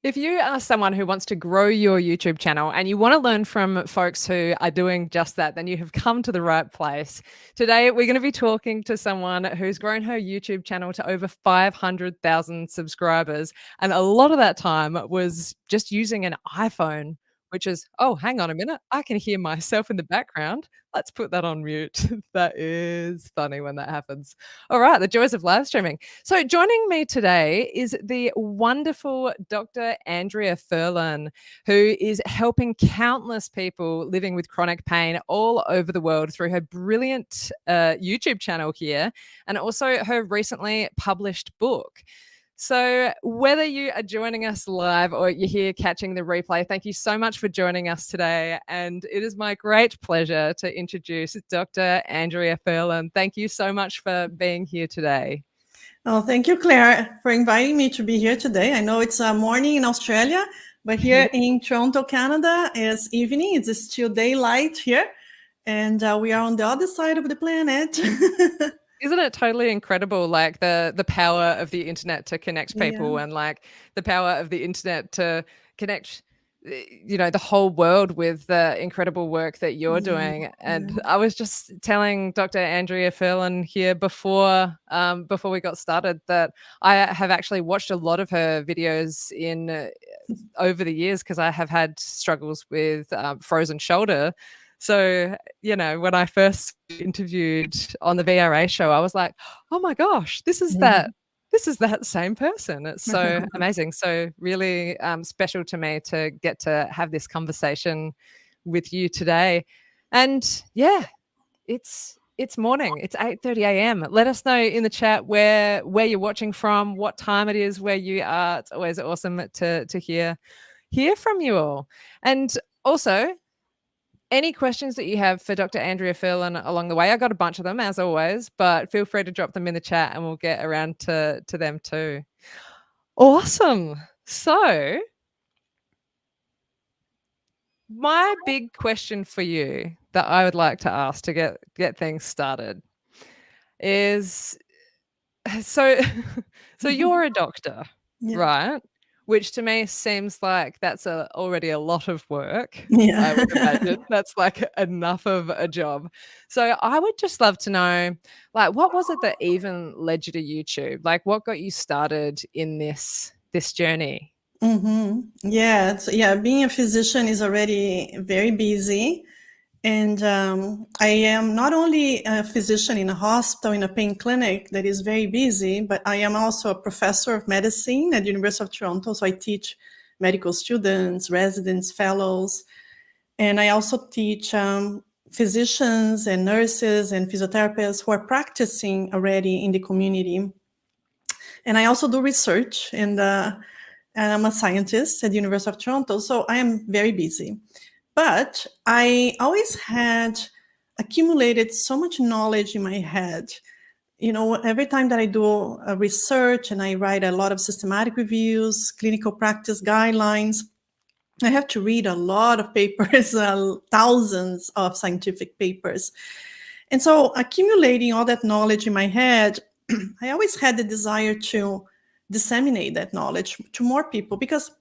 If you are someone who wants to grow your YouTube channel and you want to learn from folks who are doing just that, then you have come to the right place. Today, we're going to be talking to someone who's grown her YouTube channel to over 500,000 subscribers. And a lot of that time was just using an iPhone, which is, oh, hang on a minute. I can hear myself in the background. Let's put that on mute. That is funny when that happens. All right, the joys of live streaming. So joining me today is the wonderful Dr. Andrea Furlan, who is helping countless people living with chronic pain all over the world through her brilliant YouTube channel here, and also her recently published book. So whether you are joining us live or you're here catching the replay, thank you so much for joining us today. And it is my great pleasure to introduce Dr. Andrea Furlan. Thank you so much for being here today. Oh, thank you, Claire, for inviting me to be here today. I know it's morning in Australia, but here in Toronto, Canada, it's evening. It's still daylight here, and we are on the other side of the planet. Isn't it totally incredible, like the power of the internet to connect people, and like the power of the internet to connect, you know, the whole world with the incredible work that you're doing. And I was just telling Dr. Andrea Furlan here before we got started that I have actually watched a lot of her videos in over the years because I have had struggles with frozen shoulder. So, you know, when I first interviewed on the VRA show, I was like, oh my gosh, this is that same person. It's so amazing. So really special to me to get to have this conversation with you today. And yeah, it's morning. It's 8:30 a.m. Let us know in the chat where you're watching from, what time it is where you are. It's always awesome to hear from you all. And also, any questions that you have for Dr. Andrea Furlan along the way, I got a bunch of them as always, but feel free to drop them in the chat and we'll get around to them too. Awesome. So my big question for you that I would like to ask to get things started is, so you're a doctor, right? Which to me seems like that's already a lot of work. I would imagine that's like enough of a job. So I would just love to know, like, what was it that even led you to YouTube? Like, what got you started in this journey? Yeah, being a physician is already very busy. And I am not only a physician in a hospital, in a pain clinic that is very busy, but I am also a professor of medicine at the University of Toronto. So I teach medical students, residents, fellows, and I also teach physicians and nurses and physiotherapists who are practicing already in the community. And I also do research, and I'm a scientist at the University of Toronto, so I am very busy. But I always had accumulated so much knowledge in my head. You know, every time that I do a research and I write a lot of systematic reviews, clinical practice guidelines, I have to read a lot of papers, thousands of scientific papers. And so accumulating all that knowledge in my head, I always had the desire to disseminate that knowledge to more people, because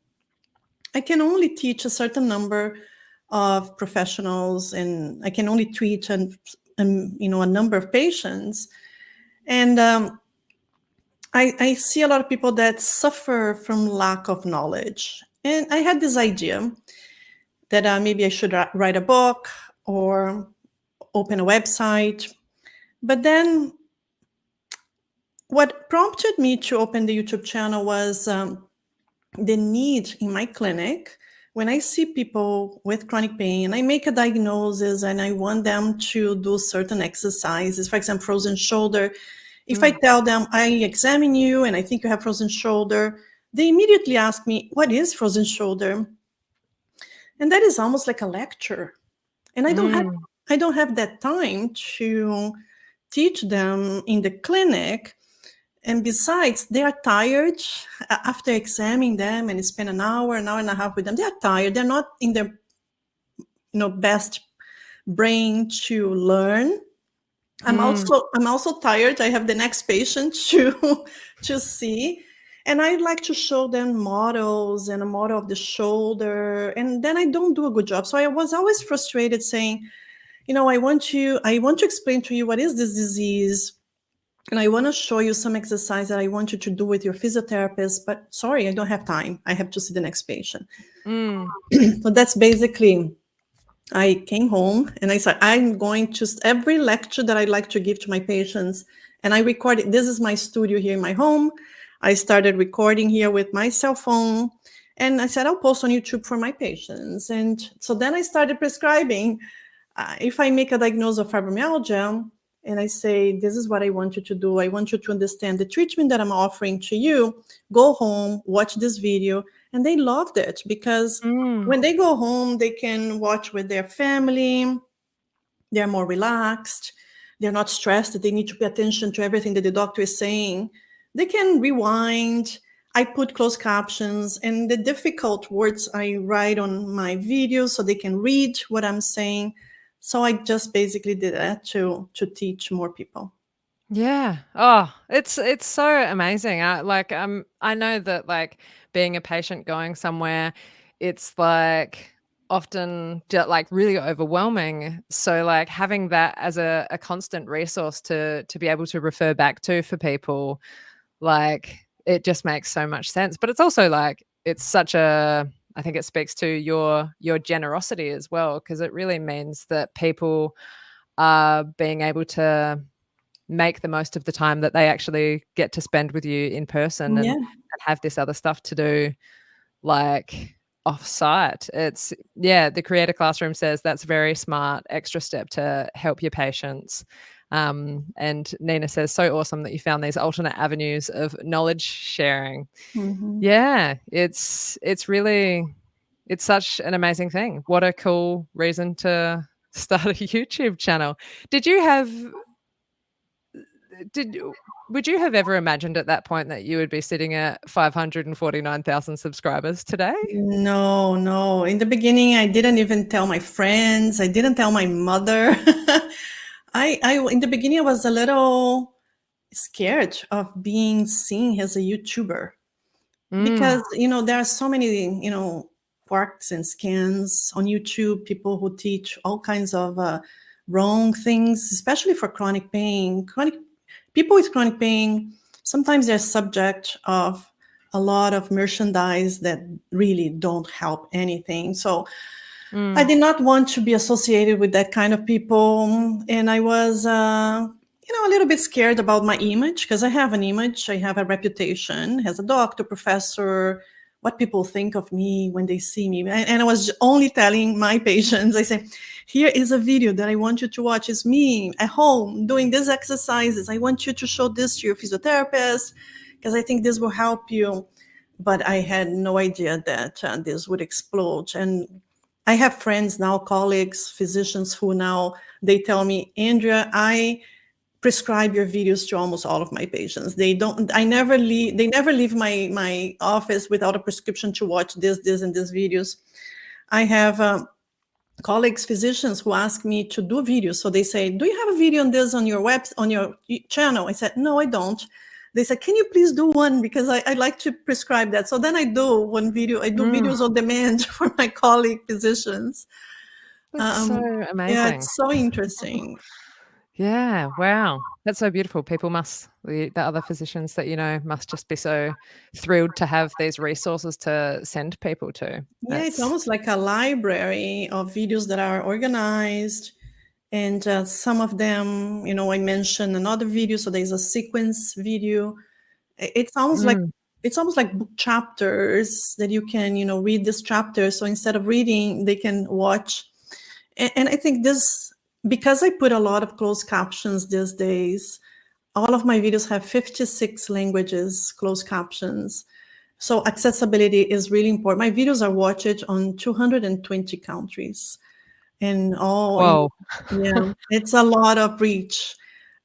I can only teach a certain number of professionals, and I can only treat a number of patients. And I see a lot of people that suffer from lack of knowledge. And I had this idea that maybe I should write a book or open a website. But then what prompted me to open the YouTube channel was the need in my clinic. When I see people with chronic pain, I make a diagnosis and I want them to do certain exercises, for example, frozen shoulder. If I tell them, I examine you and I think you have frozen shoulder, they immediately ask me, what is frozen shoulder? And that is almost like a lecture. And I don't have that time to teach them in the clinic. And besides, they are tired after examining them and spend an hour and a half with them. They are tired. They're not in their best brain to learn. I'm also tired. I have the next patient to see. And I like to show them models and a model of the shoulder, and then I don't do a good job. So I was always frustrated saying, I want to explain to you what is this disease, and I want to show you some exercise that I want you to do with your physiotherapist, but sorry, I don't have time. I have to see the next patient. Mm. So that's basically, I came home and I said, I'm going to, every lecture that I like to give to my patients, and I recorded, this is my studio here in my home. I started recording here with my cell phone, and I said, I'll post on YouTube for my patients. And so then I started prescribing. If I make a diagnosis of fibromyalgia and I say, this is what I want you to do, I want you to understand the treatment that I'm offering to you, go home, watch this video. And they loved it because Mm. when they go home, they can watch with their family. They're more relaxed. They're not stressed that they need to pay attention to everything that the doctor is saying. They can rewind. I put closed captions, and the difficult words I write on my videos so they can read what I'm saying. So I just basically did that to teach more people. Yeah. Oh, it's so amazing. I know that like being a patient going somewhere, it's like often like really overwhelming. So like having that as a constant resource to be able to refer back to for people, like it just makes so much sense. But it's also like it's such a I think it speaks to your generosity as well, because it really means that people are being able to make the most of the time that they actually get to spend with you in person and Yeah. have this other stuff to do, like, off-site. The Creator Classroom says that's a very smart extra step to help your patients. And Nina says, "So awesome that you found these alternate avenues of knowledge sharing." Mhm. Yeah, it's such an amazing thing. What a cool reason to start a YouTube channel. Did you have did would you have ever imagined at that point that you would be sitting at 549,000 subscribers today? No, no. In the beginning, I didn't even tell my friends. I didn't tell my mother. In the beginning, I was a little scared of being seen as a YouTuber because, Mm, there are so many, quirks and scams on YouTube, people who teach all kinds of wrong things, especially for chronic pain. People with chronic pain, sometimes they're subject of a lot of merchandise that really don't help anything. So I mm, did not want to be associated with that kind of people. And I was, a little bit scared about my image because I have an image, I have a reputation as a doctor, professor, what people think of me when they see me. And I was only telling my patients, I say, here is a video that I want you to watch. It's me at home doing these exercises. I want you to show this to your physiotherapist because I think this will help you. But I had no idea that this would explode. And I have friends now, colleagues, physicians who now they tell me, Andrea, I prescribe your videos to almost all of my patients. They never leave my office without a prescription to watch this, and these videos. I have colleagues, physicians who ask me to do videos. So they say, do you have a video on this on your channel? I said, no, I don't. They said, can you please do one? Because I'd like to prescribe that. So then I do one video. I do mm. videos on demand for my colleague physicians. That's so Yeah, amazing. it's so interesting. Yeah, wow. That's so beautiful. People must the other physicians that you know must just be so thrilled to have these resources to send people to. Yeah, it's That's almost like a library of videos that are organized. And some of them, I mentioned another video. So there's a sequence video. It's almost like mm, book chapters that you can, read this chapter. So instead of reading, they can watch. And I think this, because I put a lot of closed captions these days, all of my videos have 56 languages, closed captions. So accessibility is really important. My videos are watched on 220 countries and all in, whoa. yeah, it's a lot of reach.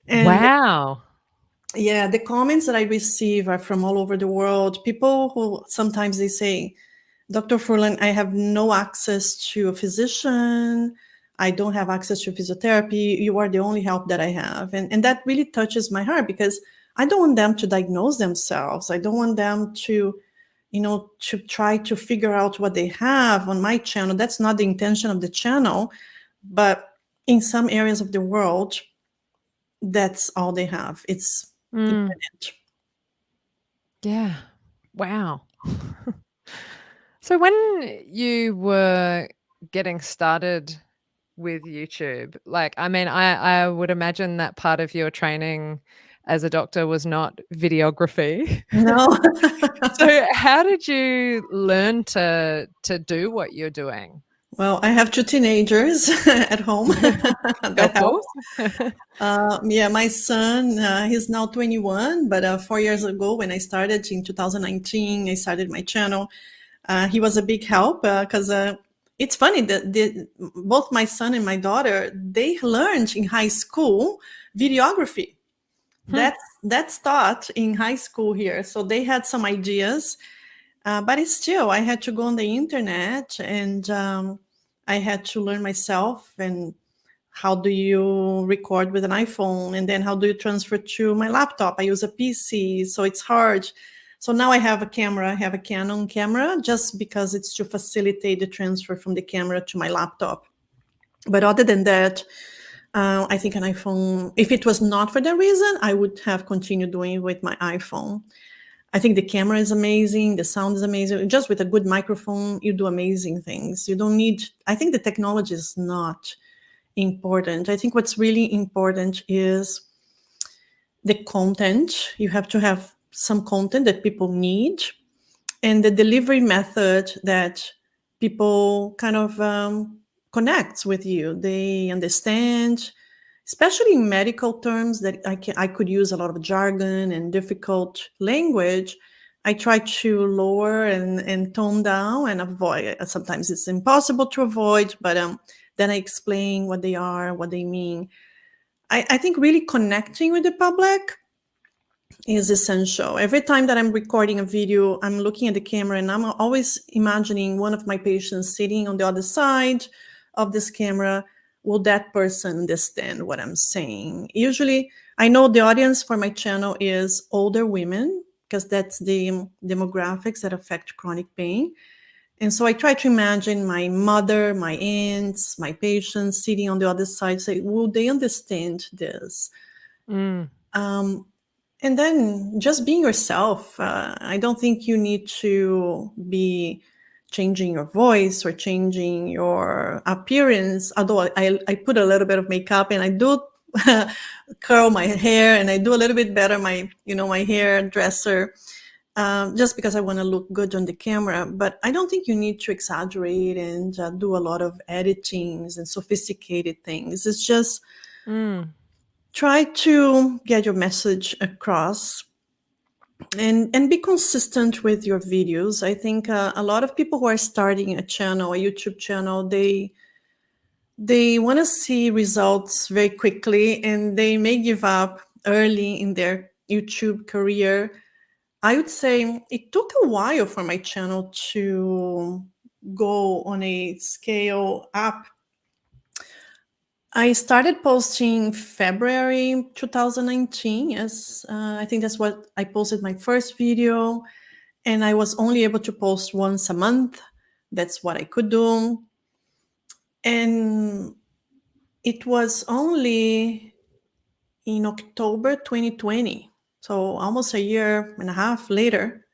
And Wow. yeah, the comments that I receive are from all over the world. People who sometimes they say, Dr. Furlan, I have no access to a physician. I don't have access to physiotherapy. You are the only help that I have. And that really touches my heart because I don't want them to diagnose themselves. I don't want them to, to try to figure out what they have on my channel. That's not the intention of the channel. But in some areas of the world, that's all they have. It's internet. Yeah. Wow. So when you were getting started with YouTube, like, I mean, I would imagine that part of your training as a doctor was not videography. No. So how did you learn to do what you're doing? Well, I have two teenagers at home. That Helpful. helps. Yeah, my son, he's now 21, but 4 years ago when I started in 2019, I started my channel. He was a big help because it's funny that both my son and my daughter, they learned in high school videography. That's taught in high school here. So they had some ideas, but it's still, I had to go on the internet and I had to learn myself. And how do you record with an iPhone? And then how do you transfer to my laptop? I use a PC, so it's hard. So now I have a camera, I have a Canon camera, just because it's to facilitate the transfer from the camera to my laptop. But other than that, I think an iPhone, if it was not for that reason, I would have continued doing it with my iPhone. I think the camera is amazing. The sound is amazing. Just with a good microphone, you do amazing things. You don't need, I think the technology is not important. I think what's really important is the content. You have to have some content that people need, and the delivery method that people kind of connects with you. They understand, especially in medical terms that I could use a lot of jargon and difficult language. I try to lower and tone down and avoid. Sometimes it's impossible to avoid, but then I explain what they are, what they mean. I think really connecting with the public is essential. Every time that I'm recording a video, I'm looking at the camera and I'm always imagining one of my patients sitting on the other side of this camera. Will that person understand what I'm saying? Usually, I know the audience for my channel is older women, because that's the demographics that affect chronic pain. And so I try to imagine my mother, my aunts, my patients sitting on the other side, say, will they understand this? And then just being yourself. I don't think you need to be changing your voice or changing your appearance. Although I put a little bit of makeup and I do curl my hair and I do a little bit better my hairdresser. Just because I want to look good on the camera. But I don't think you need to exaggerate and do a lot of editings and sophisticated things. It's just try to get your message across and be consistent with your videos. I think a lot of people who are starting a channel, a YouTube channel, they want to see results very quickly and they may give up early in their YouTube career. I would say it took a while for my channel to go on a scale up. I started posting February 2019. Yes, I think that's what I posted my first video. And I was only able to post once a month. That's what I could do. And it was only in October 2020, so almost a year and a half later,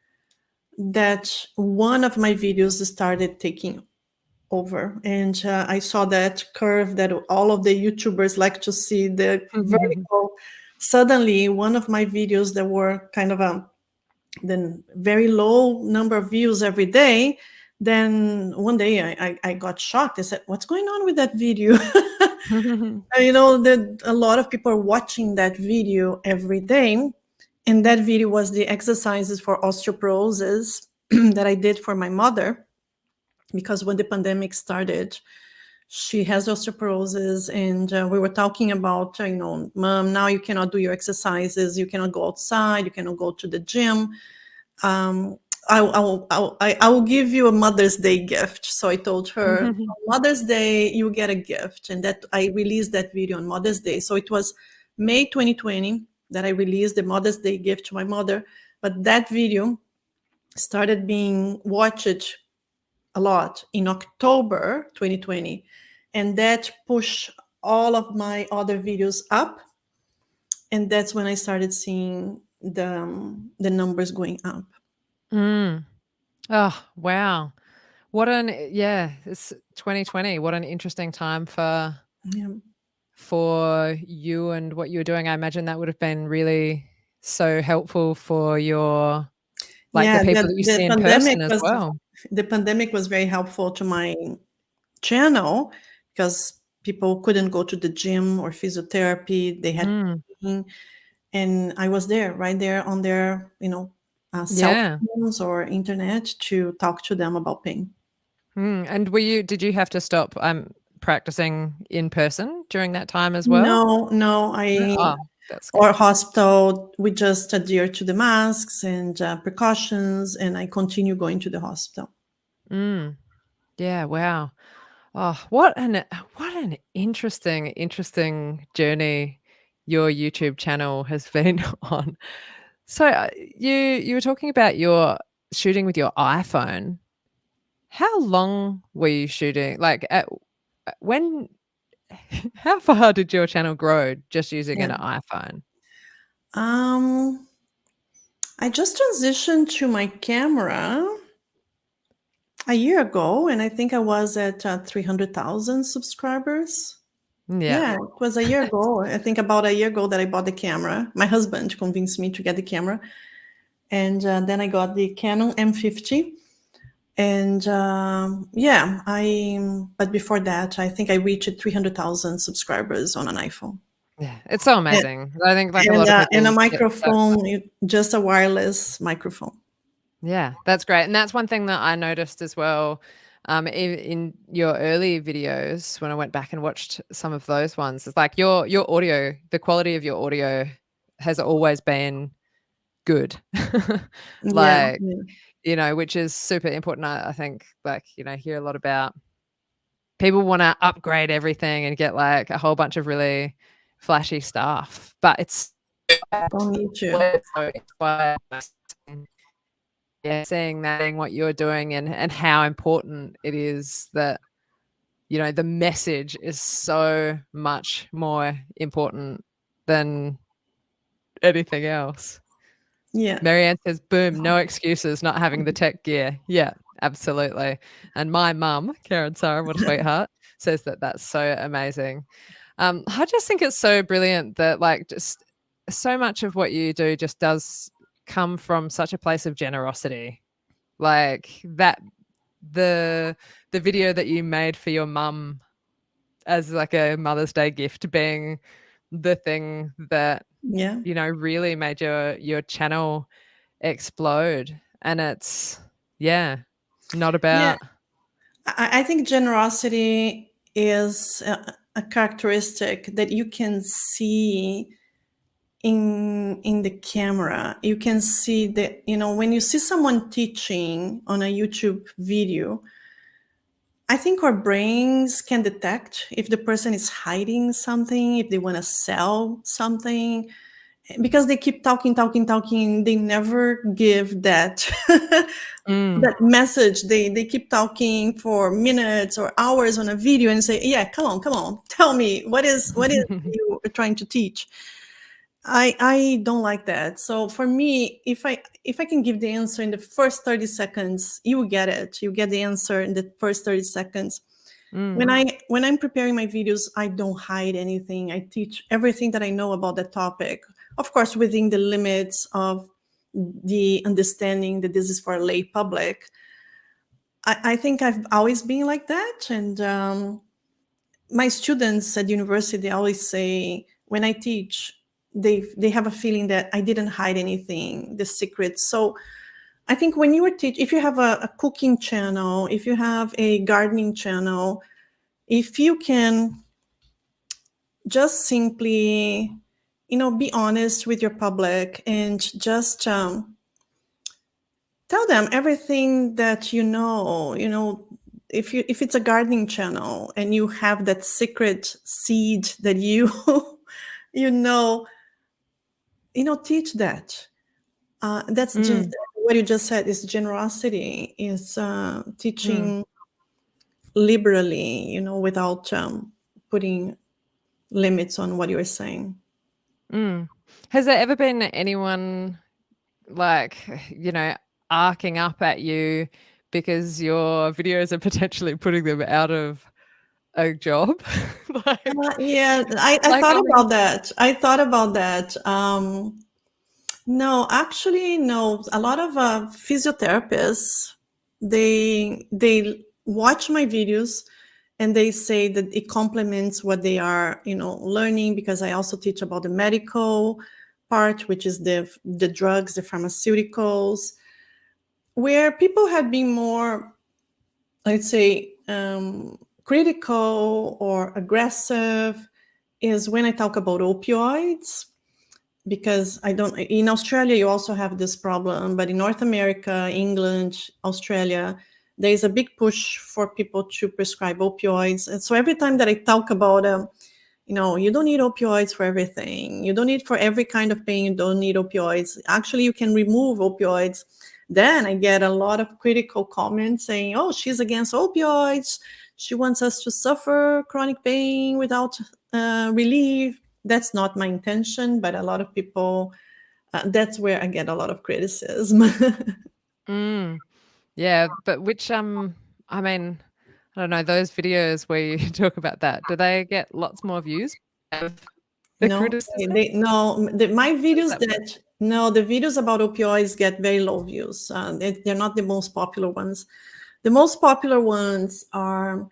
that one of my videos started taking over. And I saw that curve that all of the YouTubers like to see, the vertical. Suddenly, one of my videos that were kind of the very low number of views every day, then one day I got shocked. I said, what's going on with that video? That a lot of people are watching that video every day. And that video was the exercises for osteoporosis that I did for my mother. Because when the pandemic started, she has osteoporosis, and we were talking about, Mom, now you cannot do your exercises, you cannot go outside, you cannot go to the gym. I will give you a Mother's Day gift. So I told her, on Mother's Day, you get a gift. And that I released that video on Mother's Day. So it was May 2020. that I released, the Mother's Day gift to my mother. But that video started being watched a lot in October 2020, and that pushed all of my other videos up, and that's when I started seeing the numbers going up. Mm. Oh, wow. What an yeah, it's 2020. What an interesting time Yeah. for you and what you were doing. I imagine that would have been really so helpful for your like the Yeah, people that you see in person as well. the pandemic was very helpful to my channel because people couldn't go to the gym or physiotherapy. They had Mm. pain, and I was there, right there on their, cell Yeah. phones or internet to talk to them about pain. And did you have to stop practicing in person during that time as well? No, no, Oh, that's or good. hospital, we just adhere to the masks and precautions, and I continue going to the hospital. Mm. Yeah, wow. Oh, what an interesting journey your YouTube channel has been on. So, you were talking about your shooting with your iPhone. How long were you shooting? Like, when how far did your channel grow just using Yeah. an iPhone? Um, I just transitioned to my camera a year ago, and I think I was at 300,000 subscribers. Yeah. Yeah, it was a year ago. I think about a year ago that I bought the camera. My husband convinced me to get the camera, and then I got the Canon M50. And yeah, but before that, I think I reached 300,000 subscribers on an iPhone. Yeah, it's so And, amazing. I think, like, a lot of and a people get so microphone, just a wireless microphone. yeah, that's great, and that's one thing that I noticed as well, in your early videos when I went back and watched some of those ones, is like your audio, the quality of your audio has always been good. Yeah, Like, yeah, which is super important. I think, like, hear a lot about people wanna upgrade everything and get, like, a whole bunch of really flashy stuff, but it's don't need to. so inspiring. Yeah, seeing that, seeing what you're doing and how important it is that, the message is so much more important than anything else. Yeah, Marianne says, "Boom, no excuses not having the tech gear." Yeah, absolutely. And my mum, Karen Sara, what a sweetheart, says that that's so amazing. I just think it's so brilliant that, like, just so much of what you do just does come from such a place of generosity. Like that the the video that you made for your mum as like a Mother's Day gift being the thing that, yeah, really made your channel explode. And it's yeah, not yeah. about I think generosity is a characteristic that you can see in the camera. You can see that, when you see someone teaching on a YouTube video, I think our brains can detect if the person is hiding something, if they want to sell something, because they keep talking, talking, talking. They never give that mm. that message. They keep talking for minutes or hours on a video and say, "Yeah, come on, tell me what is you trying to teach." I don't like that. So for me, if I can give the answer in the first 30 seconds, you will get it. You get the answer in the first 30 seconds. Mm. When I'm preparing my videos, I don't hide anything. I teach everything that I know about the topic. Of course, within the limits of the understanding that this is for a lay public. I think I've always been like that. And my students at university, they always say when I teach, they have a feeling that I didn't hide anything, the secrets. So I think when you are if you have a cooking channel, if you have a gardening channel, if you can just simply, be honest with your public and just tell them everything that if it's a gardening channel and you have that secret seed that you you know teach that. That's Mm, what you just said is generosity, is mm, teaching liberally, without putting limits on what you're saying. mm. Has there ever been anyone like, arcing up at you because your videos are potentially putting them out of a job? Like Yeah, I like, thought I about mean that. I thought about that. No, actually, no. A lot of physiotherapists, they watch my videos and they say that it complements what they are, learning, because I also teach about the medical part, which is the drugs, the pharmaceuticals, where people have been more, let's say, critical or aggressive is when I talk about opioids, because I don't, in Australia, you also have this problem, but in North America, England, Australia, there is a big push for people to prescribe opioids. And so every time that I talk about, you don't need opioids for everything. You don't need for every kind of pain, you don't need opioids. Actually, you can remove opioids. Then I get a lot of critical comments saying, oh, she's against opioids. She wants us to suffer chronic pain without relief. That's not my intention, but a lot of people, that's where I get a lot of criticism. mm, yeah, but which, I mean, I don't know, those videos where you talk about that, do they get lots more views of the No, criticism? no, my How does videos that work? that, no, the videos about opioids get very low views. They're not the most popular ones. The most popular ones are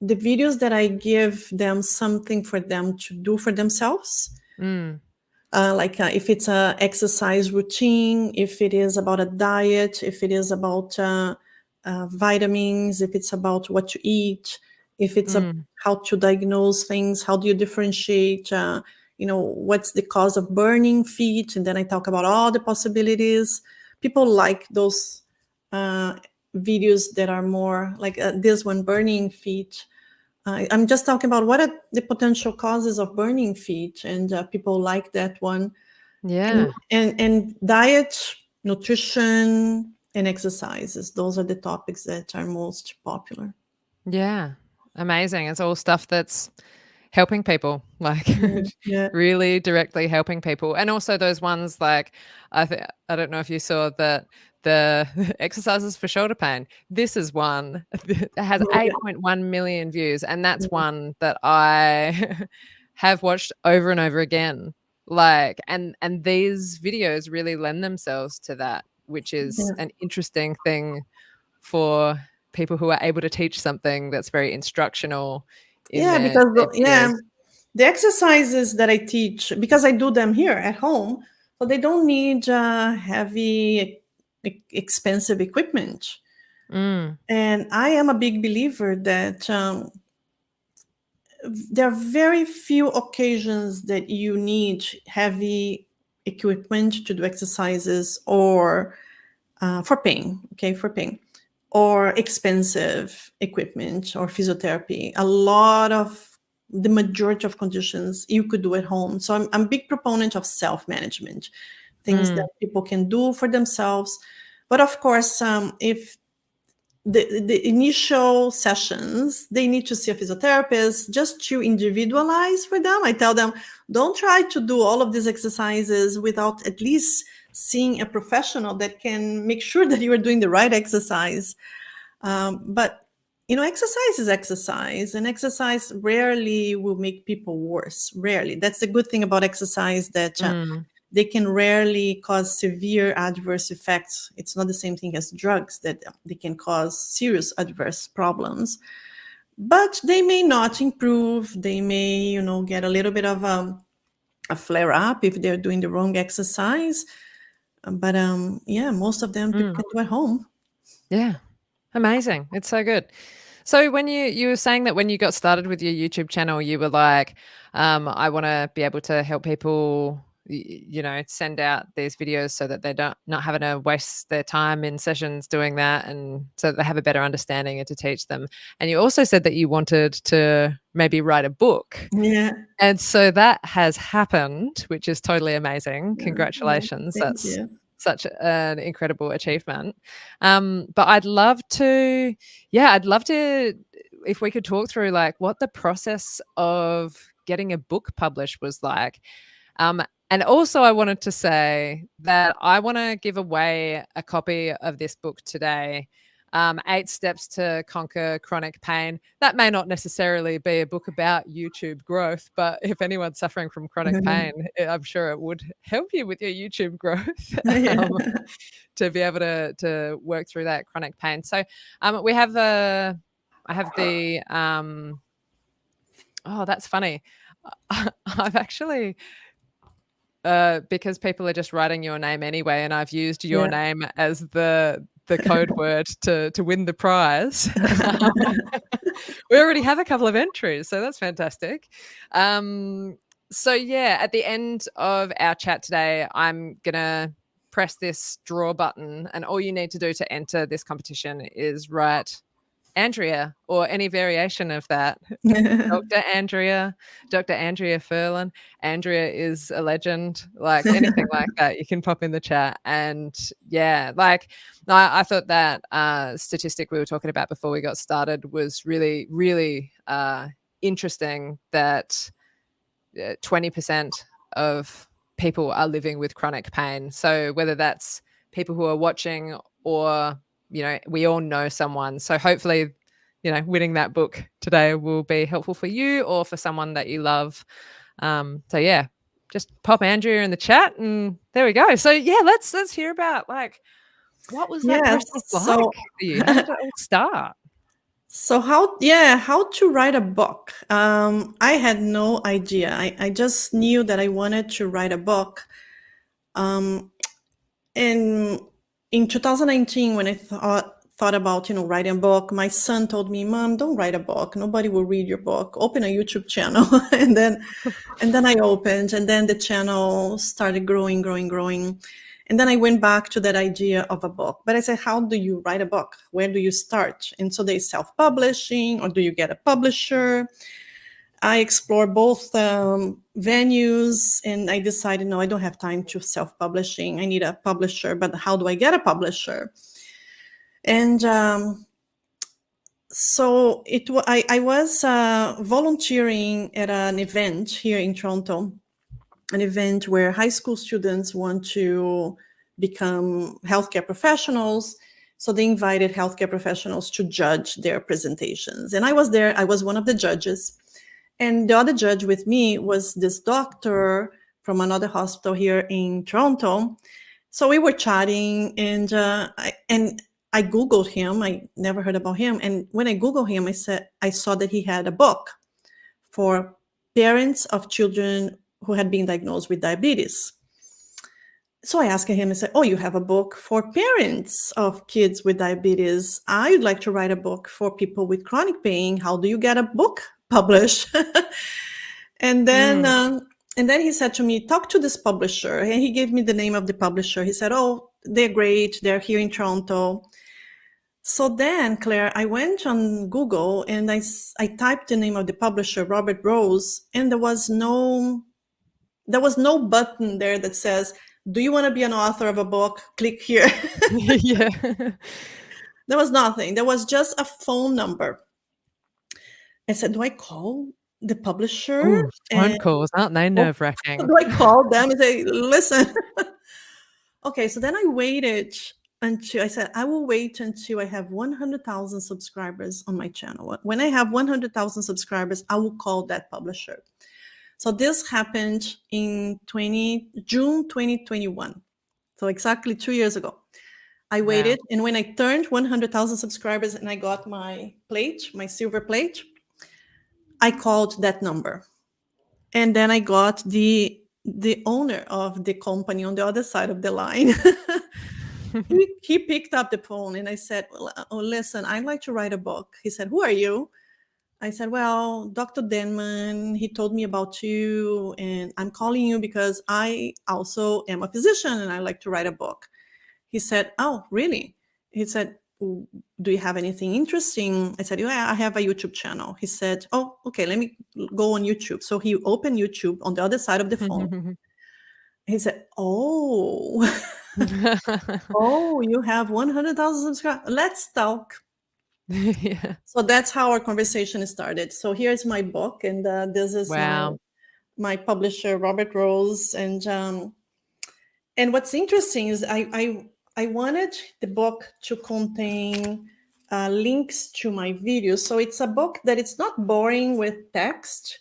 the videos that I give them something for them to do for themselves. Mm, Like if it's a exercise routine, if it is about a diet, if it is about vitamins, if it's about what to eat, if it's about mm, how to diagnose things, how do you differentiate, what's the cause of burning feet, and then I talk about all the possibilities. People like those uh, videos that are more like this one, burning feet. I'm just talking about what are the potential causes of burning feet, and people like that one. And, yeah. and diet, nutrition, and exercises. Those are the topics that are most popular. Yeah. Amazing. It's all stuff that's helping people, like Yeah, yeah, really directly helping people. And also those ones like I don't know if you saw that the exercises for shoulder pain. This is one that has oh, yeah, 8.1 million views, and that's one that I have watched over and over again. Like and these videos really lend themselves to that, which is yeah. an interesting thing for people who are able to teach something that's very instructional in Yeah, their because videos. the exercises that I teach, because I do them here at home, so they don't need heavy, expensive equipment. Mm, And I am a big believer that there are very few occasions that you need heavy equipment to do exercises, or for pain, okay, for pain, or expensive equipment or physiotherapy. A lot of the majority of conditions you could do at home. So I'm a big proponent of self-management, things that mm, people can do for themselves. But of course, if the initial sessions, they need to see a physiotherapist just to individualize for them. I tell them, don't try to do all of these exercises without at least seeing a professional that can make sure that you are doing the right exercise. But exercise is exercise, and exercise rarely will make people worse. Rarely. That's the good thing about exercise, that mm, they can rarely cause severe adverse effects. It's not the same thing as drugs, that they can cause serious adverse problems. But they may not improve. They may, get a little bit of a flare up if they're doing the wrong exercise. But yeah, most of them people mm. can do at home. Yeah. Amazing. It's so good. So when you were saying that when you got started with your YouTube channel, you were like, I want to be able to help people, send out these videos so that they don't not having to waste their time in sessions doing that, and so that they have a better understanding and to teach them. And you also said that you wanted to maybe write a book. Yeah. And so that has happened, which is totally amazing. Yeah. Congratulations. Thank That's you. such an incredible achievement. But I'd love to, if we could talk through like what the process of getting a book published was like. And also, I wanted to say that I want to give away a copy of this book today. 8 Steps to Conquer Chronic Pain. That may not necessarily be a book about YouTube growth, but if anyone's suffering from chronic pain, I'm sure it would help you with your YouTube growth. Yeah. To be able to work through that chronic pain. So we have I have the oh, that's funny. I've actually because people are just writing your name anyway, and I've used your name as the code word to win the prize. We already have a couple of entries, so that's fantastic. So yeah, at the end of our chat today, I'm gonna press this draw button, and all you need to do to enter this competition is write Andrea or any variation of that. Dr. Andrea Furlan. Andrea is a legend. Like anything like that, you can pop in the chat. And yeah, like I thought that statistic we were talking about before we got started was really, really interesting, that 20% of people are living with chronic pain. So whether that's people who are watching or, we all know someone. So hopefully, winning that book today will be helpful for you or for someone that you love. So yeah, just pop Andrea in the chat and there we go. So yeah, let's hear about like, what was that process like for you? How did it all start? So how to write a book? I had no idea. I just knew that I wanted to write a book. And in 2019, when I thought about writing a book, my son told me, "Mom, don't write a book. Nobody will read your book. Open a YouTube channel." and then I opened, and then the channel started growing. And then I went back to that idea of a book. But I said, how do you write a book? Where do you start? And so there's self-publishing, or do you get a publisher? I explored both venues, and I decided, no, I don't have time to self-publishing. I need a publisher, but how do I get a publisher? And so I was volunteering at an event here in Toronto, an event where high school students want to become healthcare professionals. So they invited healthcare professionals to judge their presentations. And I was there. I was one of the judges. And the other judge with me was this doctor from another hospital here in Toronto. So we were chatting, and I Googled him. I never heard about him. And when I Googled him, I saw that he had a book for parents of children who had been diagnosed with diabetes. So I asked him, I said, "Oh, you have a book for parents of kids with diabetes. I'd like to write a book for people with chronic pain. How do you get a book published?" And then he said to me, "Talk to this publisher." And he gave me the name of the publisher. He said, "Oh, they're great. They're here in Toronto." So then, Claire, I went on Google and I typed the name of the publisher, Robert Rose, and there was no button there that says, "Do you want to be an author of a book? Click here." Yeah. There was nothing. There was just a phone number. I said, "Do I call the publisher?" Ooh, phone calls, aren't they nerve-wracking? Do I call them and say, "Listen"? Okay, so then I waited until I said, I will wait until I have 100,000 subscribers on my channel. When I have 100,000 subscribers, I will call that publisher. So this happened in June 2021. So exactly 2 years ago. I waited, and when I turned 100,000 subscribers and I got my plate, my silver plate, I called that number. And then I got the owner of the company on the other side of the line. He picked up the phone and I said, "Oh, listen, I'd like to write a book." He said, "Who are you?" I said, well, Dr. Denman, he told me about you, and I'm calling you because I also am a physician and I like to write a book. He said, oh, really? He said, do you have anything interesting? I said, yeah, I have a YouTube channel. He said, oh, okay, let me go on YouTube. So he opened YouTube on the other side of the phone. He said, oh, oh, you have 100,000 subscribers. Let's talk. Yeah. So that's how our conversation started. So here's my book, and this is Wow. my publisher, Robert Rose. And what's interesting is I wanted the book to contain links to my videos. So it's a book that it's not boring with text,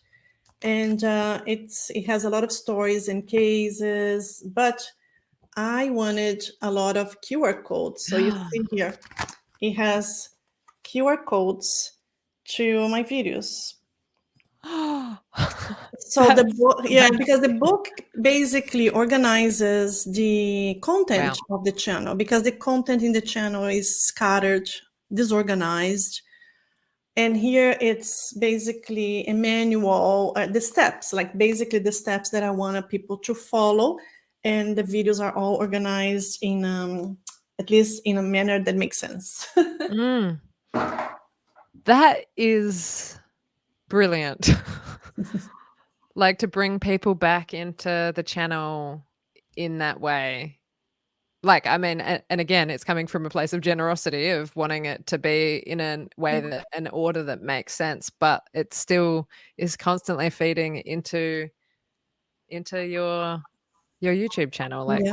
and it has a lot of stories and cases, but I wanted a lot of QR codes. So you see here, it has QR codes to my videos. So the book, yeah, because the book basically organizes the content of the channel, because the content in the channel is scattered, disorganized. And here it's basically a manual, the steps, like basically the steps that I wanted people to follow. And the videos are all organized in, at least in a manner that makes sense. That is brilliant. Like, to bring people back into the channel in that way. Like, I mean, and again, it's coming from a place of generosity of wanting it to be in a way that an order that makes sense, but it still is constantly feeding into your YouTube channel, like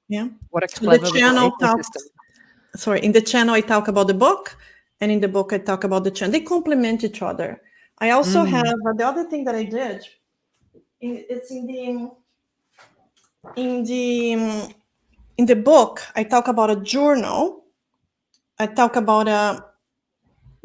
Yeah. what a So the clever little channel ecosystem. in the channel I talk about the book, and in the book I talk about the channel. They complement each other. I also have the other thing that I did. It's in the book. I talk about a journal. I talk about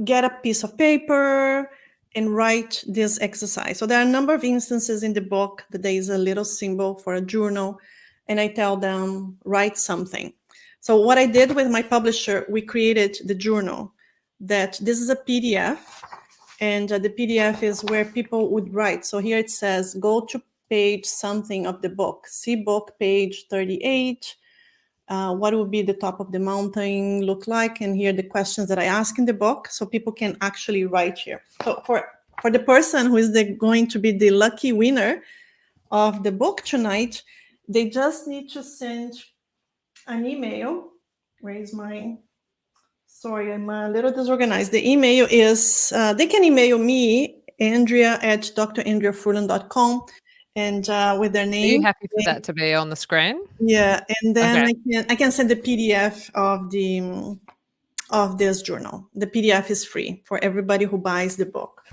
get a piece of paper and write this exercise. So there are a number of instances in the book that there is a little symbol for a journal, and I tell them write something. So what I did with my publisher, we created the journal. That this is a PDF, and the PDF is where people would write. So here it says, go to page something of the book. See book page 38. What would be the top of the mountain look like? And here are the questions that I ask in the book, so people can actually write here. So for the person who is going to be the lucky winner of the book tonight, they just need to send an email. Where is my... Sorry, I'm a little disorganized. The email is, they can email me, Andrea at drandreafurlan.com, and with their Are name. you happy for that to be on the screen? Yeah, and then Okay. I can send the PDF of this journal. The PDF is free for everybody who buys the book.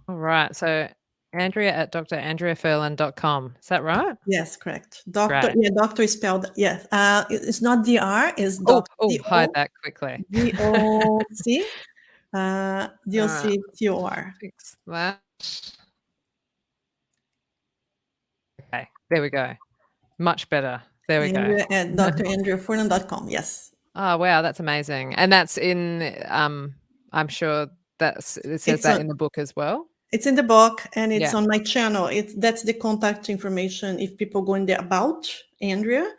All right. So Andrea at drandreafurlan.com. Is that right? Yes, correct. Doctor, Great. yeah, doctor is spelled, yes. It's not DR, it's Oh, Doctor. hide that quickly. D-O-C, Right. D-O-C-T-O-R. Fix that. Okay, there we go. Much better. There we go. Andrea at drandreafurlan.com, yes. Oh, wow, that's amazing. And that's in, I'm sure it says that in the book as well? It's in the book, and it's Yeah. on my channel. That's the contact information. If people go in the About Andrea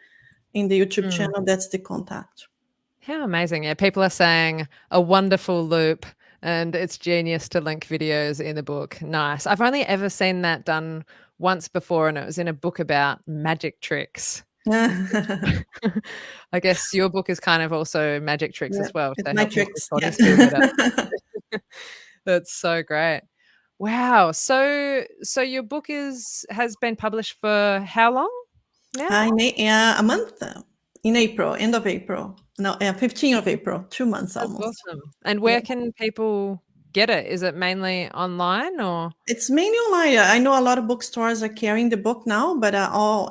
in the YouTube channel, that's the contact. How amazing. Yeah, people are saying a wonderful loop, and it's genius to link videos in the book. Nice. I've only ever seen that done once before, and it was in a book about magic tricks. I guess your book is kind of also magic tricks as well, It's to my help people's tricks. bodies feel better. That's so great. Wow. So your book has been published for how long now? A month, in April, end of April. No, 15th of April, 2 months almost. That's awesome. And where can people get it? Is it mainly online or? It's mainly online. I know a lot of bookstores are carrying the book now, but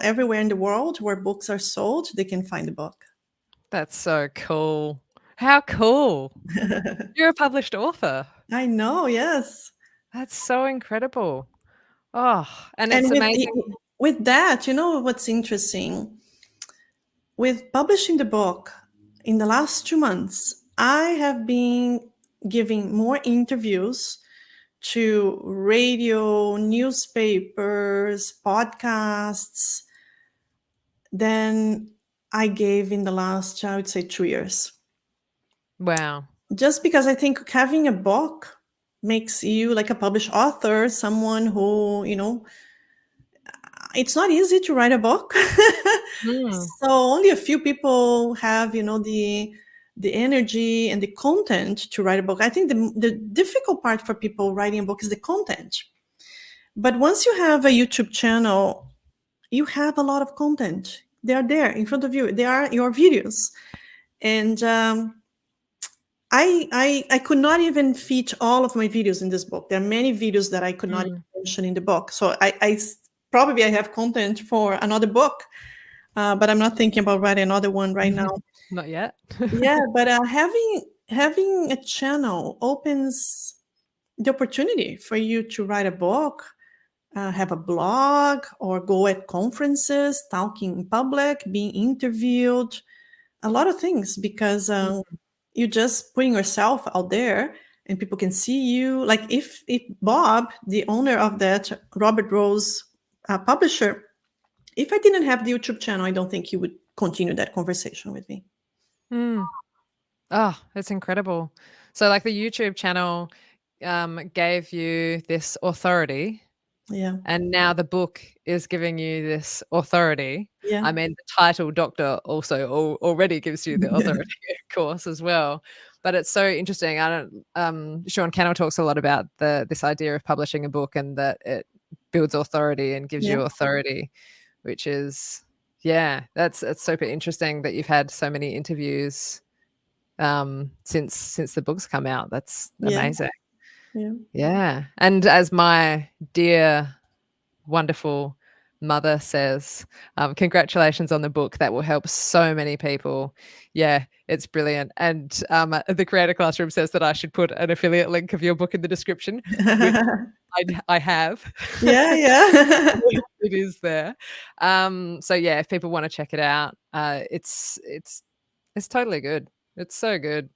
everywhere in the world where books are sold, they can find the book. That's so cool. How cool. You're a published author. I know, yes. That's so incredible. Oh, and it's amazing. With that, you know what's interesting? With publishing the book, in the last 2 months, I have been giving more interviews to radio, newspapers, podcasts than I gave in the last, I would say, 2 years. Wow. Just because I think having a book makes you like a published author, someone who, it's not easy to write a book. Mm. So only a few people have, the energy and the content to write a book. I think the difficult part for people writing a book is the content. But once you have a YouTube channel, you have a lot of content. They are there in front of you. They are your videos. And I could not even fit all of my videos in this book. There are many videos that I could not even mention in the book. So I probably I have content for another book, but I'm not thinking about writing another one right now. Not yet. Yeah, but having a channel opens the opportunity for you to write a book, have a blog, or go at conferences, talking in public, being interviewed, a lot of things, because you're just putting yourself out there and people can see you. Like if Bob, the owner of that Robert Rose publisher, if I didn't have the YouTube channel, I don't think he would continue that conversation with me. Oh, that's incredible. So like the YouTube channel gave you this authority. Yeah. And now the book is giving you this authority. Yeah. I mean, the title doctor also already gives you the authority, of course, as well. But it's so interesting. Sean Cannell talks a lot about this idea of publishing a book and that it builds authority and gives you authority, which is, it's super interesting that you've had so many interviews since the book's come out. That's amazing. Yeah. And as my dear wonderful mother says, congratulations on the book. That will help so many people. Yeah, it's brilliant. And the Creator Classroom says that I should put an affiliate link of your book in the description, which I have. Yeah. It is there. So yeah, if people want to check it out, it's totally good. It's so good.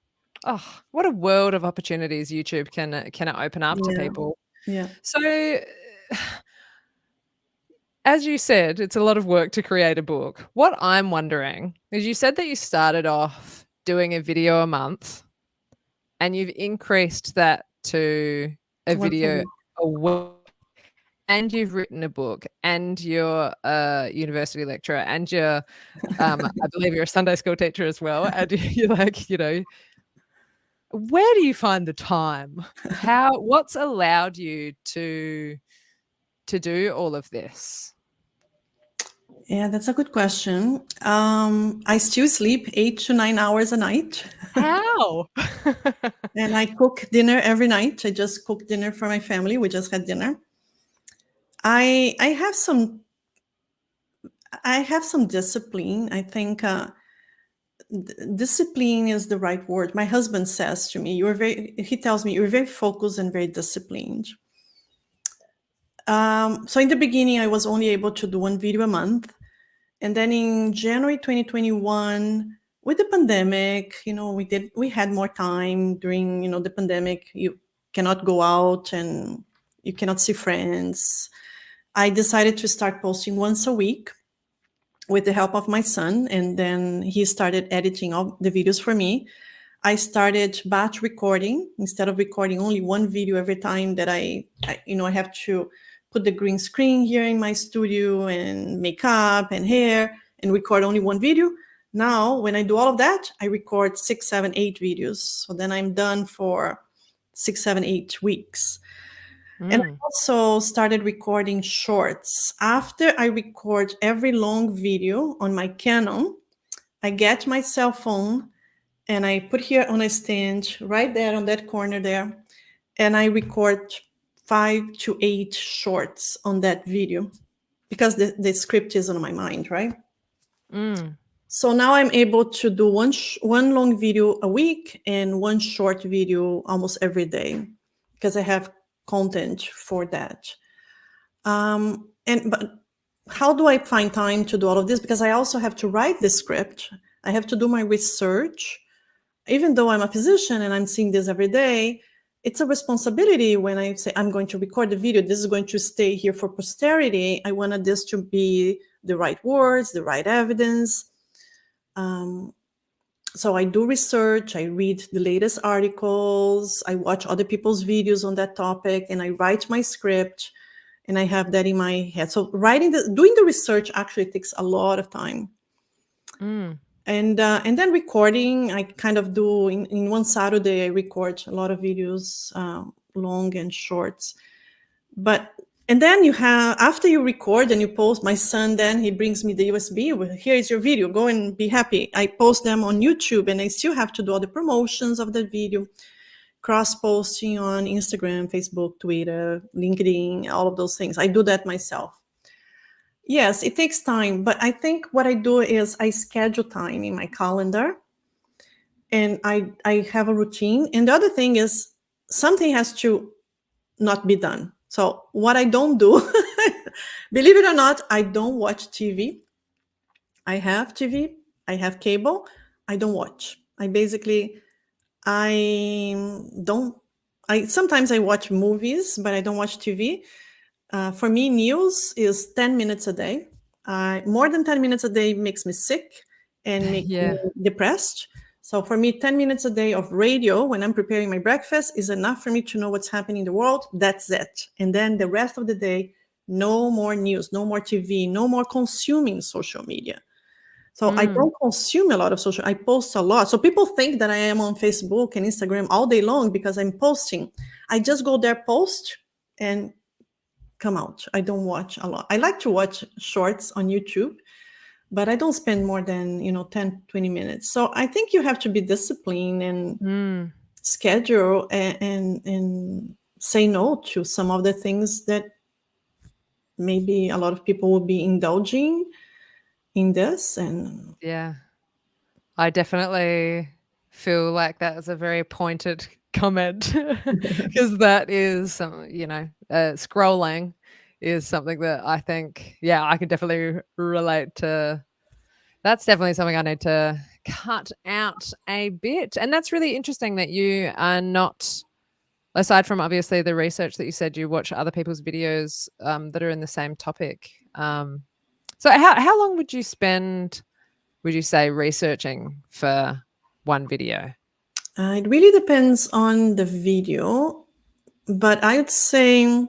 Oh, what a world of opportunities YouTube can open up to people. Yeah. So as you said, it's a lot of work to create a book. What I'm wondering is, you said that you started off doing a video a month and you've increased that to a video a week, and you've written a book, and you're a university lecturer, and you're, I believe you're a Sunday school teacher as well. And you're like, where do you find the time? What's allowed you to do all of this? Yeah, that's a good question. I still sleep 8 to 9 hours a night. How? And I cook dinner every night. I just cook dinner for my family. We just had dinner. I have some discipline. I think discipline is the right word. My husband says to me, he tells me, you're very focused and very disciplined. So in the beginning, I was only able to do one video a month. And then in January 2021, with the pandemic, we had more time during, the pandemic. You cannot go out and you cannot see friends. I decided to start posting once a week with the help of my son. And then he started editing all the videos for me. I started batch recording. Instead of recording only one video every time that I have to put the green screen here in my studio and makeup and hair and record only one video. Now, when I do all of that, I record 6, 7, 8 videos. So then I'm done for 6, 7, 8 weeks. And I also started recording shorts. After I record every long video on my Canon, I get my cell phone and I put here on a stand right there on that corner there, and I record 5 to 8 shorts on that video, because the script is on my mind, right? So now I'm able to do one long video a week and one short video almost every day, because I have content for that. But how do I find time to do all of this? Because I also have to write the script. I have to do my research. Even though I'm a physician and I'm seeing this every day, it's a responsibility when I say I'm going to record the video, this is going to stay here for posterity. I wanted this to be the right words, the right evidence. So I do research, I read the latest articles, I watch other people's videos on that topic, and I write my script, and I have that in my head. So doing the research actually takes a lot of time. And then recording, I kind of do in one Saturday, I record a lot of videos, long and short. And then after you record and you post, my son, then he brings me the USB. Well, here is your video. Go and be happy. I post them on YouTube, and I still have to do all the promotions of the video, cross-posting on Instagram, Facebook, Twitter, LinkedIn, all of those things. I do that myself. Yes, it takes time, but I think what I do is I schedule time in my calendar, and I have a routine. And the other thing is something has to not be done. So what I don't do, believe it or not, I don't watch TV. I have TV, I have cable, I don't watch. Sometimes I watch movies, but I don't watch TV. For me, news is 10 minutes a day. More than 10 minutes a day makes me sick and makes me depressed. So for me, 10 minutes a day of radio when I'm preparing my breakfast is enough for me to know what's happening in the world. That's it. And then the rest of the day, no more news, no more TV, no more consuming social media. So I don't consume a lot of social. I post a lot. So people think that I am on Facebook and Instagram all day long because I'm posting. I just go there, post, and come out. I don't watch a lot. I like to watch shorts on YouTube, but I don't spend more than 10, 20 minutes. So I think you have to be disciplined and schedule and say no to some of the things that maybe a lot of people will be indulging in this. And yeah, I definitely feel like that is a very pointed comment, because that is scrolling is something that I think, I can definitely relate to. That's definitely something I need to cut out a bit. And that's really interesting that you are not, aside from obviously the research that you said, you watch other people's videos that are in the same topic. So how long would you spend, would you say, researching for one video? It really depends on the video, but I would say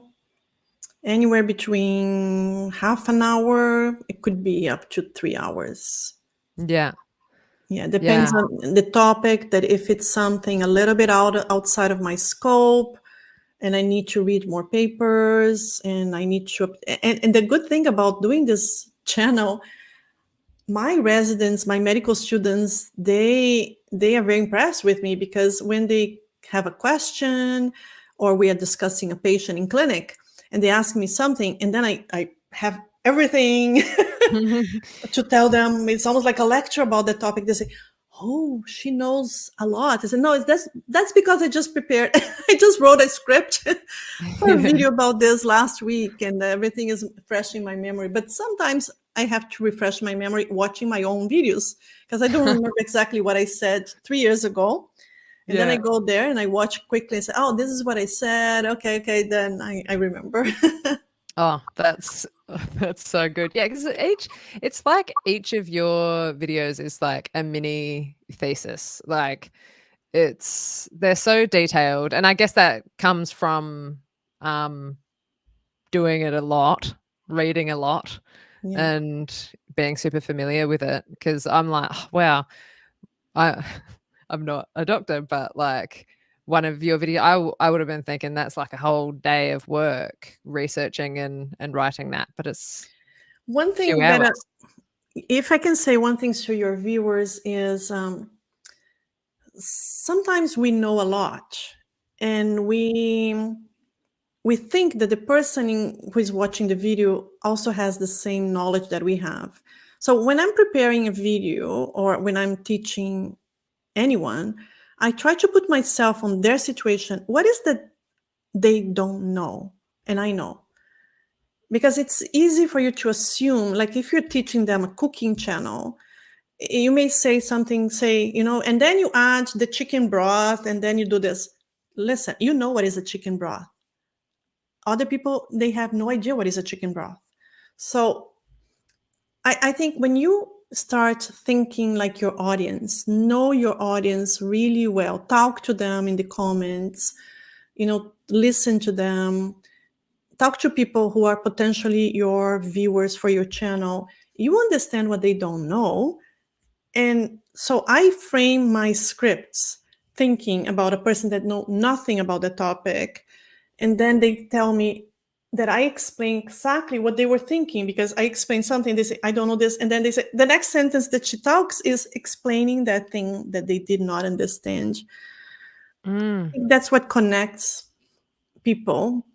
anywhere between half an hour, it could be up to 3 hours. Yeah. Yeah, depends on the topic, that if it's something a little bit outside of my scope and I need to read more papers and I need to, and the good thing about doing this channel, my residents, my medical students, they are very impressed with me, because when they have a question or we are discussing a patient in clinic and they ask me something, and then I have everything to tell them, it's almost like a lecture about the topic. They say, oh, she knows a lot. I said, no, that's because I just prepared. I just wrote a script for a video about this last week, and everything is fresh in my memory. But sometimes I have to refresh my memory watching my own videos, because I don't remember exactly what I said 3 years ago. And then I go there and I watch quickly and say, oh, this is what I said. Okay. Then I remember. Oh, that's so good. Yeah, because it's like each of your videos is like a mini thesis. Like they're so detailed. And I guess that comes from doing it a lot, reading a lot, and being super familiar with it. Because I'm like, oh, wow, I'm not a doctor, but like one of your video, I would have been thinking that's like a whole day of work researching and writing that, but it's one thing that if I can say one thing to your viewers is sometimes we know a lot, and we think that the person who is watching the video also has the same knowledge that we have. So when I'm preparing a video or when I'm teaching anyone, I try to put myself on their situation. What is that they don't know and I know? Because it's easy for you to assume, like if you're teaching them a cooking channel, you may say something, and then you add the chicken broth and then you do this. listen, you know what is a chicken broth. Other people, they have no idea what is a chicken broth. So I think when you start thinking like your audience, know your audience really well, talk to them in the comments, listen to them, talk to people who are potentially your viewers for your channel. You understand what they don't know. And so I frame my scripts thinking about a person that know nothing about the topic. And then they tell me that I explain exactly what they were thinking, because I explain something, they say, I don't know this. And then they say, the next sentence that she talks is explaining that thing that they did not understand. I think that's what connects people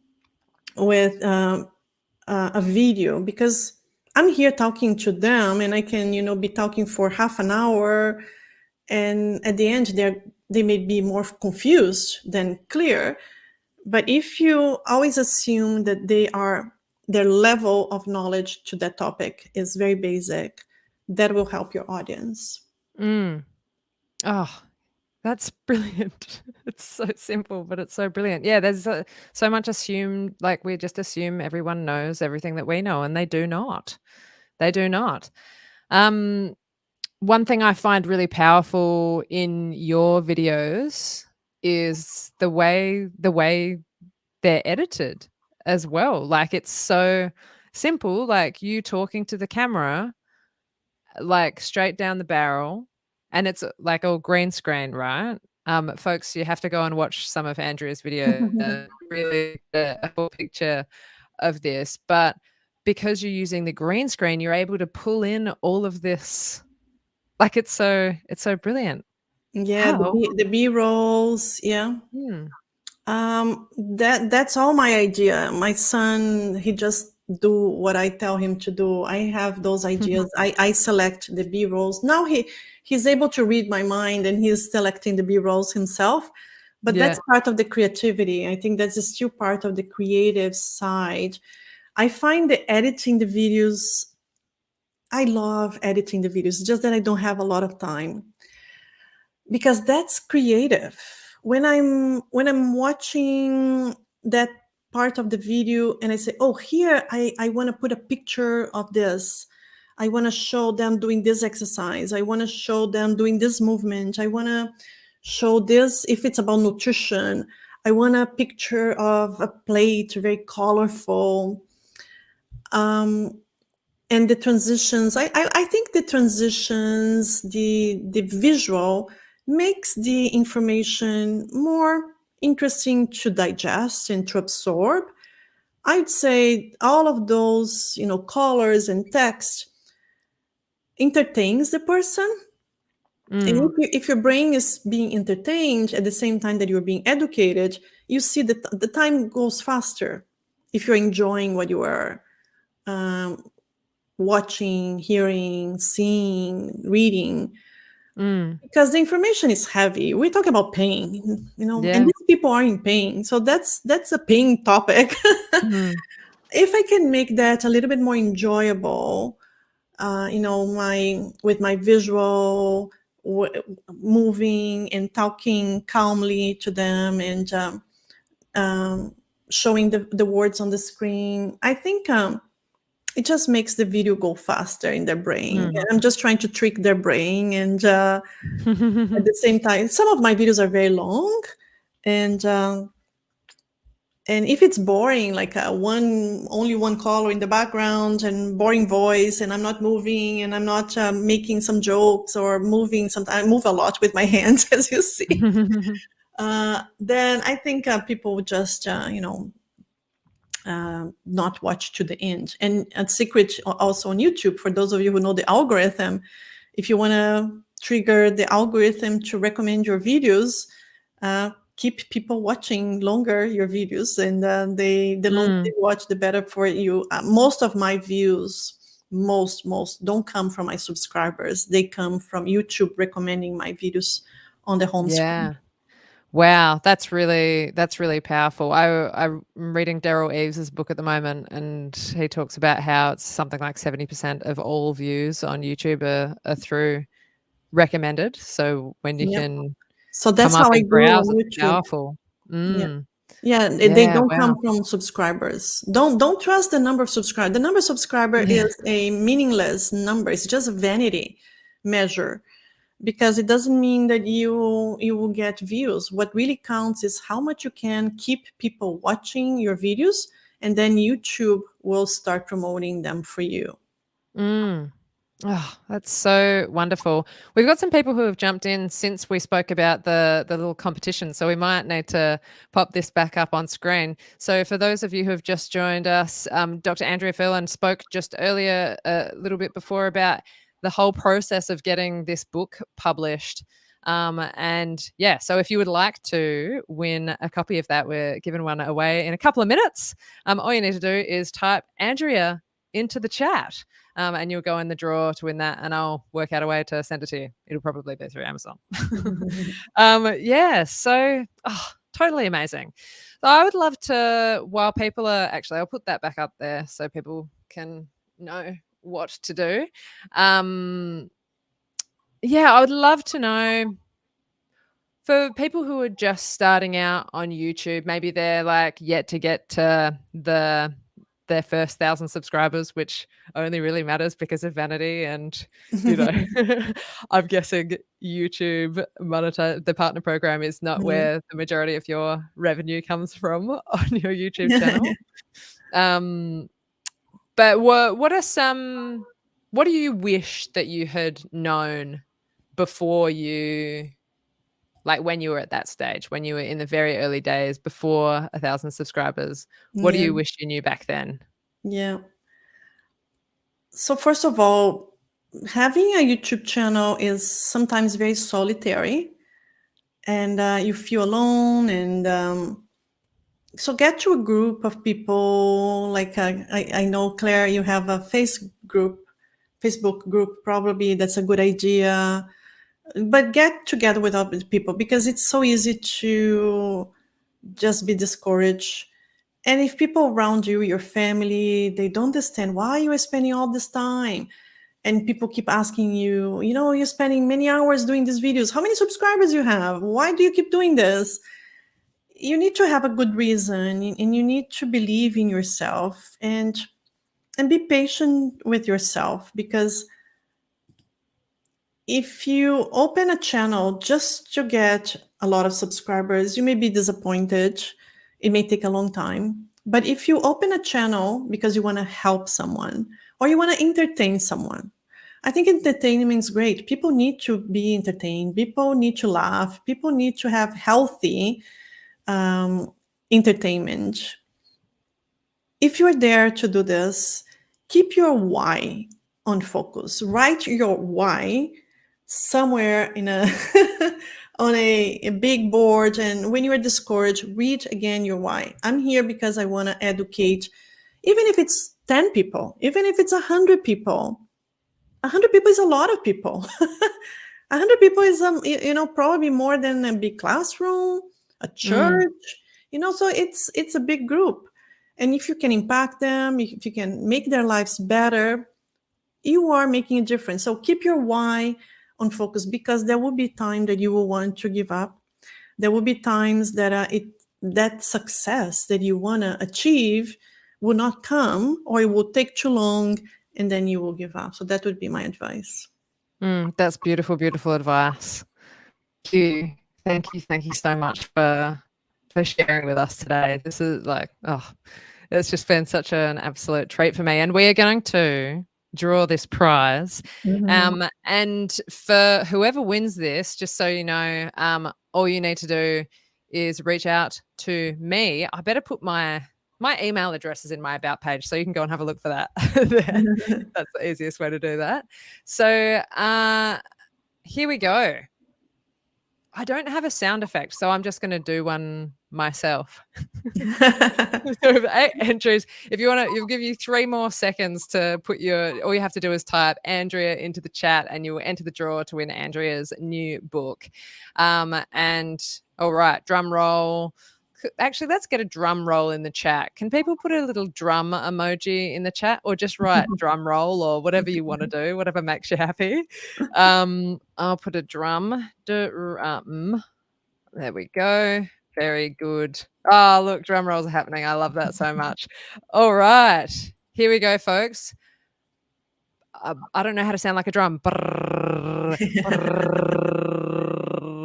with a video, because I'm here talking to them and I can, be talking for half an hour. And at the end, they may be more confused than clear. But if you always assume that their level of knowledge to that topic is very basic, that will help your audience. Oh, that's brilliant. It's so simple, but it's so brilliant. Yeah, there's so much assumed, like we just assume everyone knows everything that we know, and they do not. They do not. One thing I find really powerful in your videos is the way they're edited as well. Like, it's so simple, like you talking to the camera, like straight down the barrel, and it's like all green screen, right? Folks, you have to go and watch some of Andrea's videos to really get a full picture of this. But because you're using the green screen, you're able to pull in all of this. Like, it's so brilliant. Yeah, How? the B-rolls, yeah. Hmm. That's all my idea. My son, he just do what I tell him to do. I have those ideas. I select the B-rolls. Now he's able to read my mind and he's selecting the B-rolls himself. But Yeah. that's part of the creativity. I think that's still part of the creative side. I find the editing the videos, I love editing the videos, just that I don't have a lot of time, because that's creative. When I'm watching that part of the video and I say, oh, here I want to put a picture of this, I want to show them doing this exercise, I want to show them doing this movement, I want to show this, if it's about nutrition, I want a picture of a plate, very colorful. And the transitions, I think the transitions, the visual makes the information more interesting to digest and to absorb. I'd say all of those, colors and text entertains the person. And if your brain is being entertained at the same time that you're being educated, you see that the time goes faster if you're enjoying what you are watching, hearing, seeing, reading, because the information is heavy. We talk about pain, and Yeah. these people are in pain. So that's a pain topic. If I can make that a little bit more enjoyable, with my visual, moving and talking calmly to them, and showing the words on the screen, I think it just makes the video go faster in their brain. And I'm just trying to trick their brain. And at the same time, some of my videos are very long. And if it's boring, like only one color in the background and boring voice, and I'm not moving and I'm not making some jokes or moving, sometimes I move a lot with my hands, as you see, then I think people would just, not watch to the end. And a secret also on YouTube, for those of you who know the algorithm, if you want to trigger the algorithm to recommend your videos, keep people watching longer your videos, and the longer they watch, the better for you. Most of my views, most don't come from my subscribers. They come from YouTube recommending my videos on the home screen. Wow, that's really powerful. I'm reading Daryl Eves' book at the moment, and he talks about how it's something like 70% of all views on YouTube are through recommended. So when you Yep. can So come that's up how I and grew browse, on it's YouTube. powerful. Yeah. Mm. Yeah, they Yeah, don't wow. come from subscribers. Don't trust the number of subscribers. The number of subscriber Yeah. is a meaningless number. It's just a vanity measure because it doesn't mean that you will get views. What really counts is how much you can keep people watching your videos, and then YouTube will start promoting them for you. Mm. Oh, that's so wonderful. We've got some people who have jumped in since we spoke about the little competition, so we might need to pop this back up on screen. So for those of you who have just joined us, Dr. Andrea Furlan spoke just earlier, a little bit before, about the whole process of getting this book published. And yeah, so if you would like to win a copy of that, we're giving one away in a couple of minutes. All you need to do is type Andrea into the chat. And you'll go in the draw to win that, and I'll work out a way to send it to you. It'll probably be through Amazon. Yeah, so totally amazing. So I would love to, while people are actually, I'll put that back up there so people can know what to do. Yeah, I would love to know, for people who are just starting out on YouTube, maybe they're like yet to get to their first 1,000 subscribers, which only really matters because of vanity and, you know, I'm guessing YouTube the partner program is not Mhm. where the majority of your revenue comes from on your YouTube channel. Um, but what do you wish that you had known before you, like when you were at that stage, when you were in the very early days before 1,000 subscribers? What do Yeah, you wish you knew back then? yeah. So first of all, having a YouTube channel is sometimes very solitary, and you feel alone. And so get to a group of people. Like I know, Claire, you have a Facebook group. Probably that's a good idea. But get together with other people because it's so easy to just be discouraged. And if people around you, your family, they don't understand why you are spending all this time, and people keep asking you, you're spending many hours doing these videos. How many subscribers you have? Why do you keep doing this? You need to have a good reason, and you need to believe in yourself, and be patient with yourself, because if you open a channel just to get a lot of subscribers, you may be disappointed. It may take a long time. But if you open a channel because you want to help someone or you want to entertain someone, I think entertainment is great. People need to be entertained. People need to laugh. People need to have healthy um, entertainment. If you're there to do this, keep your why on focus. Write your why somewhere in a on a big board, and when you are discouraged, read again your why. I'm here because I want to educate, even if it's 10 people, even if it's 100 people. 100 people is a lot of people. 100 people is probably more than a big classroom, a Mm. church. So it's a big group, and if you can impact them, if you can make their lives better, you are making a difference. So keep your why on focus, because there will be time that you will want to give up. There will be times that that success that you want to achieve will not come, or it will take too long, and then you will give up. So that would be my advice. That's beautiful, beautiful advice. Thank you. Thank you. Thank you so much for sharing with us today. This is like, it's just been such an absolute treat for me. And we are going to draw this prize. Mhm. And for whoever wins this, just so you know, all you need to do is reach out to me. I better put my email address is in my about page, so you can go and have a look for that there. That's the easiest way to do that. So here we go. I don't have a sound effect, so I'm just going to do one myself. So, Andrews, if you want to, you'll give you 3 more seconds to put all you have to do is type Andrea into the chat and you will enter the draw to win Andrea's new book. And all right, drum roll. Actually, let's get a drum roll in the chat. Can people put a little drum emoji in the chat, or just write drum roll, or whatever you want to do, whatever makes you happy? I'll put a drum. There we go. Very good. Oh, look, drum rolls are happening. I love that so much. All right. Here we go, folks. I don't know how to sound like a drum. Brrr,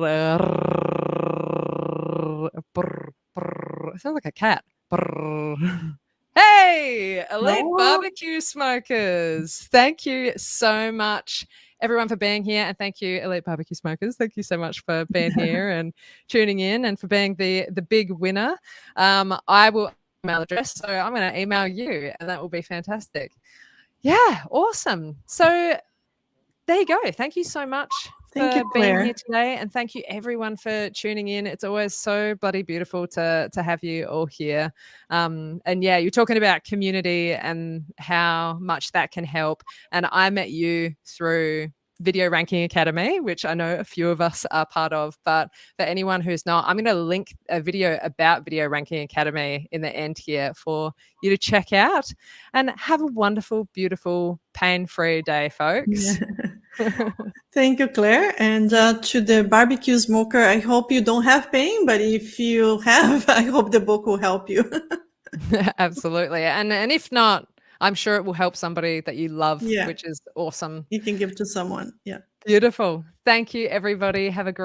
brrr, brrr, brrr. It sounds like a cat. Brrr. Hey, Elite Oh, Barbecue Smokers. Thank you so much, everyone, for being here. And thank you, Elite Barbecue Smokers. Thank you so much for being here and tuning in and for being the big winner. I will email address, so I'm going to email you, and that will be fantastic. Yeah, awesome. So there you go. Thank you so much thank you, for being here Claire. today, and thank you everyone for tuning in. It's always so bloody beautiful to have you all here. And yeah, you're talking about community and how much that can help. And I met you through Video Ranking Academy, which I know a few of us are part of. But for anyone who's not, I'm going to link a video about Video Ranking Academy in the end here for you to check out. And have a wonderful, beautiful, pain-free day, folks. Yeah. Thank you, Claire. And to the barbecue smoker, I hope you don't have pain, but if you have, I hope the book will help you. Absolutely. And if not, I'm sure it will help somebody that you love, Yeah, which is awesome. you can give to someone. Yeah. Beautiful. Thank you, everybody. Have a great